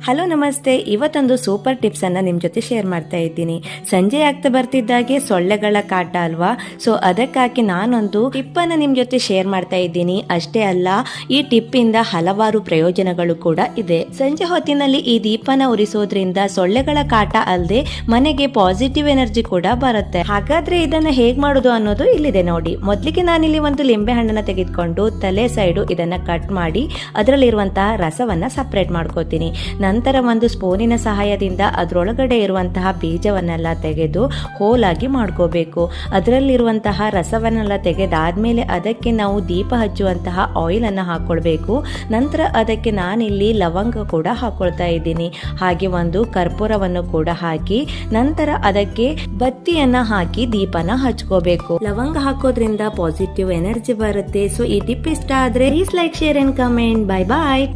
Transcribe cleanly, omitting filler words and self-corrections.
Hello ನಮಸ್ತೆ. ಇವತ್ತೊಂದು super tips ಅನ್ನ ನಿಮ್ ಜೊತೆ ಶೇರ್ ಮಾಡ್ತಾ ಇದ್ದೀನಿ. ಸಂಜೆ ಆಗ್ತಾ ಬರ್ತಿದ್ದಾಗೆ ಸೊಳ್ಳೆಗಳ ಕಾಟ ಅಲ್ವಾ, ಸೊ ಅದಕ್ಕಾಗಿ ನಾನೊಂದು ಟಿಪ್ ಅನ್ನ ನಿಮ್ ಜೊತೆ ಶೇರ್ ಮಾಡ್ತಾ ಇದ್ದೀನಿ. ಅಷ್ಟೇ ಅಲ್ಲ, ಈ ಟಿಪ್ ಇಂದ ಹಲವಾರು ಪ್ರಯೋಜನಗಳು ಕೂಡ ಇದೆ. ಸಂಜೆ ಹೊತ್ತಿನಲ್ಲಿ ಈ ದೀಪನ ಉರಿಸೋದ್ರಿಂದ ಸೊಳ್ಳೆಗಳ ಕಾಟ ಅಲ್ಲದೆ ಮನೆಗೆ ಪಾಸಿಟಿವ್ ಎನರ್ಜಿ ಕೂಡ ಬರುತ್ತೆ. ಹಾಗಾದ್ರೆ ಇದನ್ನ ಹೇಗ್ ಮಾಡೋದು ಅನ್ನೋದು ಇಲ್ಲಿದೆ ನೋಡಿ. ಮೊದಲಿಗೆ ನಾನಿಲ್ಲಿ ಒಂದು ಲಿಂಬೆ ಹಣ್ಣನ್ನ ತೆಗೆದುಕೊಂಡು ತಲೆ ಸೈಡು ಇದನ್ನ ಕಟ್ ಮಾಡಿ ಅದರಲ್ಲಿರುವಂತಹ ರಸವನ್ನ ಸಪರೇಟ್ ಮಾಡ್ಕೋತೀನಿ. ನಂತರ ಒಂದು ಸ್ಪೂನಿನ ಸಹಾಯದಿಂದ ಅದರೊಳಗಡೆ ಇರುವಂತಹ ಬೀಜವನ್ನೆಲ್ಲ ತೆಗೆದು ಹೋಲಾಗಿ ಮಾಡ್ಕೋಬೇಕು. ಅದರಲ್ಲಿರುವಂತಹ ರಸವನ್ನೆಲ್ಲ ತೆಗೆದಾದ್ಮೇಲೆ ಅದಕ್ಕೆ ನಾವು ದೀಪ ಹಚ್ಚುವಂತಹ ಆಯಿಲ್ ಅನ್ನ ಹಾಕೊಳ್ಬೇಕು. ನಂತರ ಅದಕ್ಕೆ ನಾನಿಲ್ಲಿ ಲವಂಗ ಕೂಡ ಹಾಕೊಳ್ತಾ ಇದ್ದೀನಿ, ಹಾಗೆ ಒಂದು ಕರ್ಪೂರವನ್ನು ಕೂಡ ಹಾಕಿ ನಂತರ ಅದಕ್ಕೆ ಬತ್ತಿಯನ್ನ ಹಾಕಿ ದೀಪನ ಹಚ್ಕೋಬೇಕು. ಲವಂಗ ಹಾಕೋದ್ರಿಂದ ಪಾಸಿಟಿವ್ ಎನರ್ಜಿ ಬರುತ್ತೆ. ಸೊ ಈ ಟಿಪ್ ಇಷ್ಟ ಆದ್ರೆ please like, share and comment. Bye bye.